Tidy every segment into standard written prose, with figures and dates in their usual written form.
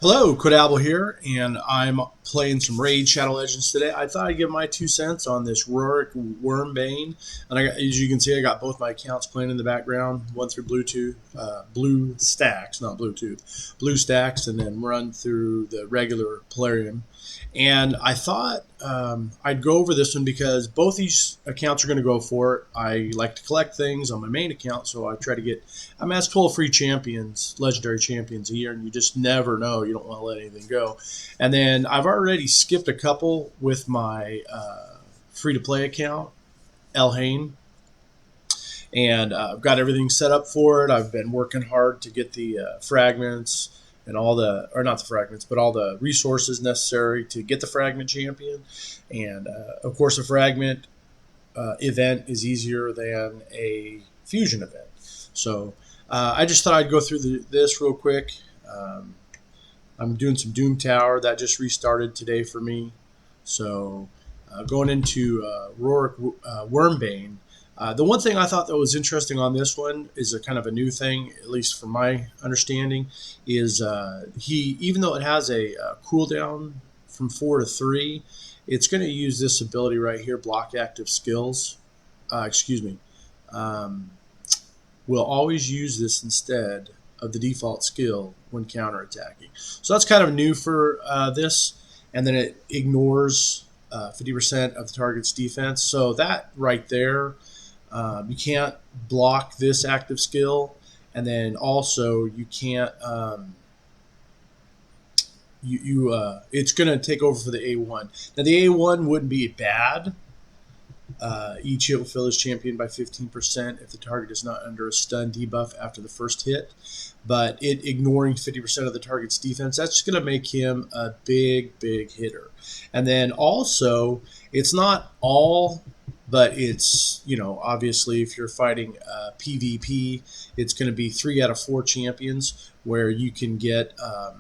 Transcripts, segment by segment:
Hello, Quadabble here, and I'm playing some Raid Shadow Legends today. I thought I'd give my 2 cents on this Roric Wyrmbane, and as you can see, I got both my accounts playing in the background, one through Bluetooth, Blue Stacks, not Bluetooth, Blue Stacks, and then run through the regular Polarium. And I thought I'd go over this one because both these accounts are going to go for it. I like to collect things on my main account, so I try to get. I'm asked 12 free champions, legendary champions a year, and you just never know. You don't want to let anything go. And then I've already skipped a couple with my free-to-play account, El Hain, and I've got everything set up for it. I've been working hard to get the fragments and all the, or not the fragments, but all the resources necessary to get the fragment champion. And of course, a fragment event is easier than a fusion event. So I just thought I'd go through this real quick. I'm doing some Doom Tower that just restarted today for me. So going into Roric Wyrmbane. The one thing I thought that was interesting on this one is a kind of a new thing, at least from my understanding, is even though it has a cooldown from 4 to 3, it's going to use this ability right here, block active skills. Will always use this instead of the default skill when counterattacking. So that's kind of new for this, and then it ignores 50% of the target's defense. So that right there, you can't block this active skill, and then also you can't. It's going to take over for the A1. Now the A1 wouldn't be bad. Each hit will fill his champion by 15% if the target is not under a stun debuff after the first hit. But it ignoring 50% of the target's defense, that's just going to make him a big hitter. And then also, it's not all, but it's, obviously if you're fighting PvP, it's going to be 3 out of 4 champions where you can get a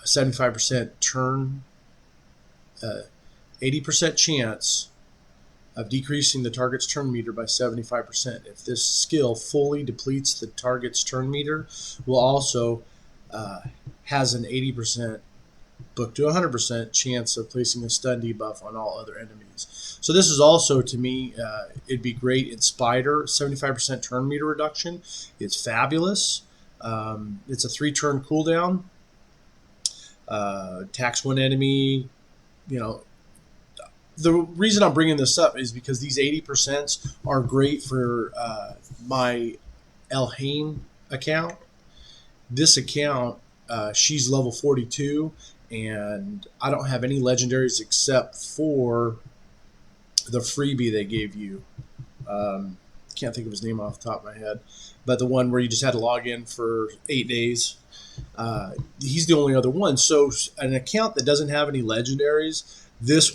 75% turn, 80% chance of decreasing the target's turn meter by 75%. If this skill fully depletes the target's turn meter, will also has an 80% book to 100% chance of placing a stun debuff on all other enemies. So this is also, to me, it'd be great in Spider. 75% turn meter reduction. It's fabulous. It's a 3-turn cooldown. Attacks one enemy, the reason I'm bringing this up is because these 80% are great for my El Hain account. This account, she's level 42, and I don't have any legendaries except for the freebie they gave you. Can't think of his name off the top of my head, but the one where you just had to log in for 8 days. He's the only other one. So an account that doesn't have any legendaries, this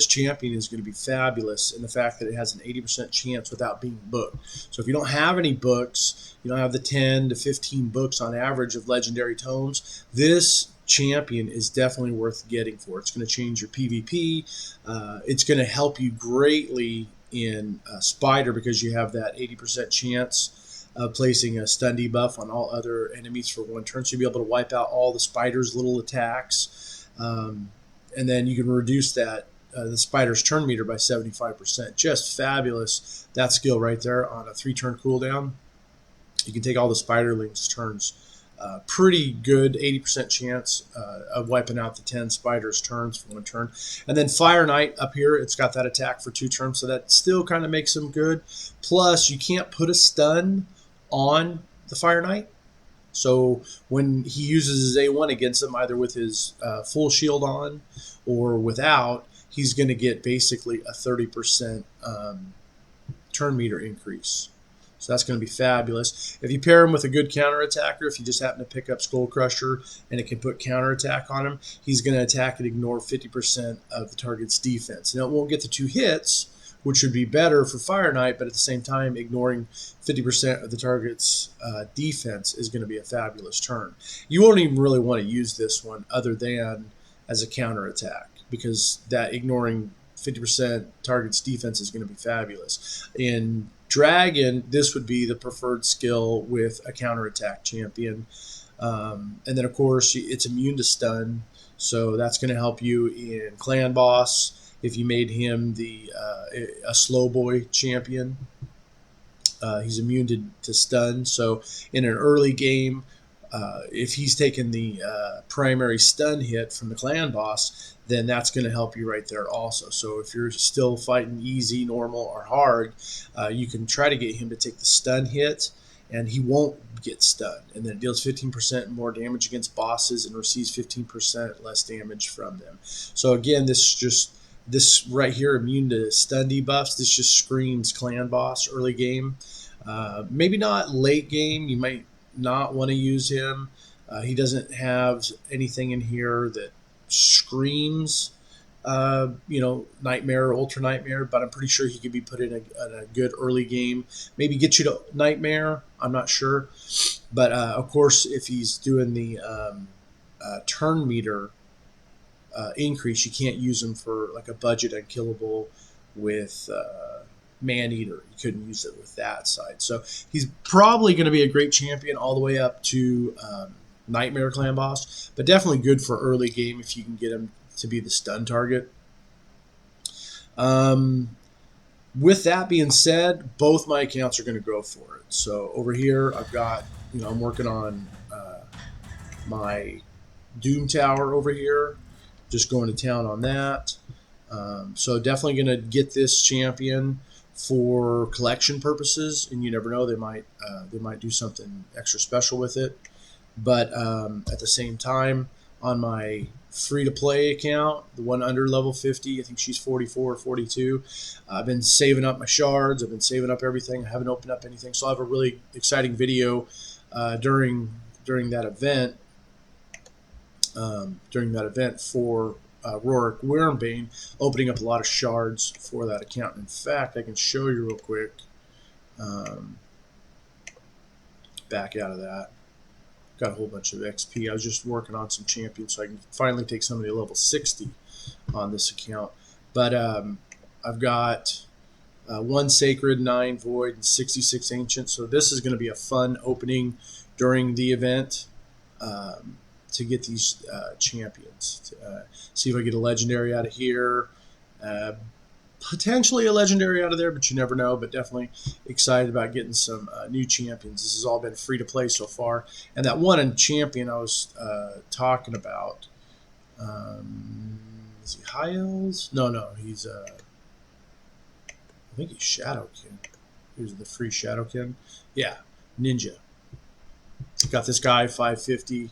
champion is going to be fabulous in the fact that it has an 80% chance without being booked. So if you don't have any books, you don't have the 10 to 15 books on average of legendary tomes, this champion is definitely worth getting for. It's going to change your PvP. It's going to help you greatly in Spider because you have that 80% chance of placing a stun debuff on all other enemies for 1 turn. So you'll be able to wipe out all the Spider's little attacks. And then you can reduce that the Spider's turn meter by 75%. Just fabulous. That skill right there on a 3-turn cooldown. You can take all the Spiderlings' turns. Pretty good 80% chance of wiping out the 10 Spider's turns for 1 turn. And then Fire Knight up here, it's got that attack for 2 turns, so that still kind of makes him good. Plus, you can't put a stun on the Fire Knight. So when he uses his A1 against him, either with his full shield on or without, he's going to get basically a 30% turn meter increase. So that's going to be fabulous. If you pair him with a good counterattacker, if you just happen to pick up Skull Crusher and it can put counterattack on him, he's going to attack and ignore 50% of the target's defense. Now, it won't get the 2 hits, which would be better for Fire Knight, but at the same time, ignoring 50% of the target's defense is going to be a fabulous turn. You won't even really want to use this one other than as a counterattack, because that ignoring 50% target's defense is going to be fabulous. In Dragon, this would be the preferred skill with a counterattack champion. And then, of course, it's immune to stun. So that's going to help you in Clan Boss if you made him a slow boy champion. He's immune to stun. So in an early game, if he's taken the primary stun hit from the Clan Boss, then that's going to help you right there also. So if you're still fighting easy, normal, or hard, you can try to get him to take the stun hit, and he won't get stunned. And then it deals 15% more damage against bosses and receives 15% less damage from them. So again, this right here, immune to stun debuffs, this just screams Clan Boss early game. Maybe not late game. You might not want to use him. He doesn't have anything in here that screams, Nightmare or Ultra Nightmare, but I'm pretty sure he could be put in a good early game. Maybe get you to Nightmare. I'm not sure. But, of course, if he's doing the turn meter increase, you can't use him for like a budget unkillable with Maneater. You couldn't use it with that side. So he's probably going to be a great champion all the way up to Nightmare Clan Boss, but definitely good for early game if you can get him to be the stun target. With that being said, both my accounts are going to go for it. So over here, I've got, I'm working on my Doom Tower over here, just going to town on that. So definitely going to get this champion for collection purposes, and you never know, they might do something extra special with it. But at the same time, on my free-to-play account, the one under level 50, I think she's 44 or 42, I've been saving up my shards. I've been saving up everything. I haven't opened up anything. So I'll have a really exciting video during that event. For Roric Wyrmbane, opening up a lot of shards for that account. In fact, I can show you real quick. Back out of that. Got a whole bunch of XP. I was just working on some champions so I can finally take somebody to level 60 on this account. But I've got 1 Sacred, 9 Void, and 66 Ancient. So this is going to be a fun opening during the event to get these champions. See if I get a legendary out of here. Potentially a legendary out of there, but you never know. But definitely excited about getting some new champions. This has all been free to play so far. And that one champion I was talking about, is he High Elves? No, he's I think he's Shadowkin. Here's the free Shadowkin. Yeah, Ninja. Got this guy 550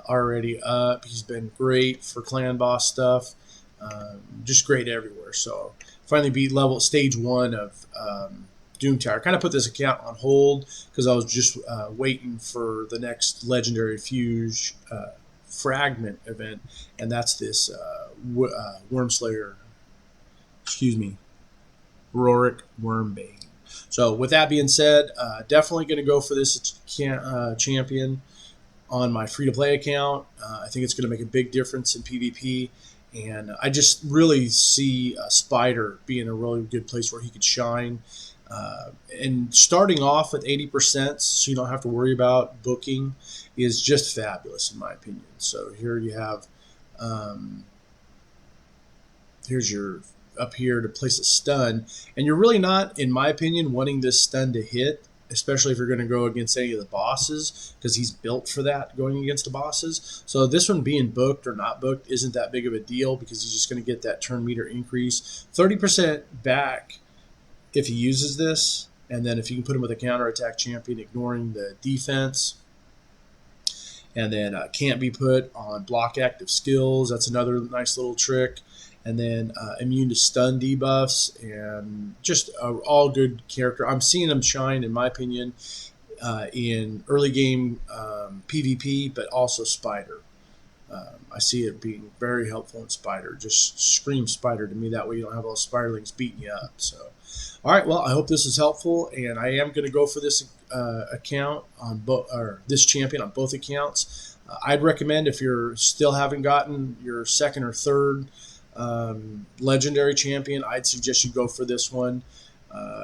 already up. He's been great for Clan Boss stuff. Just great everywhere. So finally beat stage 1 of Doom Tower. Kind of put this account on hold because I was just waiting for the next legendary Fuse Fragment event, and that's this Roric Wyrmbane. So with that being said, definitely going to go for this champion on my free-to-play account. I think it's going to make a big difference in PvP. And I just really see Spider being a really good place where he could shine. And starting off with 80%, so you don't have to worry about booking, is just fabulous in my opinion. So here you have, here's your up here to place a stun. And you're really not, in my opinion, wanting this stun to hit, especially if you're going to go against any of the bosses, because he's built for that, going against the bosses. So this one being booked or not booked isn't that big of a deal because he's just going to get that turn meter increase. 30% back if he uses this, and then if you can put him with a counterattack champion, ignoring the defense. And then can't be put on block active skills. That's another nice little trick. And then immune to stun debuffs, and just all good character. I'm seeing him shine, in my opinion, in early game PvP, but also Spider. I see it being very helpful in Spider. Just scream Spider to me. That way you don't have all the Spiderlings beating you up. So, all right. Well, I hope this is helpful, and I am going to go for this account on this champion on both accounts. I'd recommend, if you're still haven't gotten your second or third legendary champion, I'd suggest you go for this one.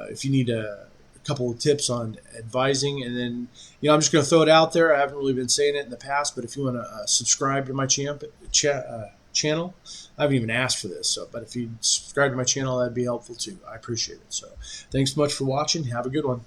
If you need a couple of tips on advising. And then, I'm just going to throw it out there. I haven't really been saying it in the past, but if you want to subscribe to my channel, I haven't even asked for this. But if you subscribe to my channel, that'd be helpful too. I appreciate it. So thanks so much for watching. Have a good one.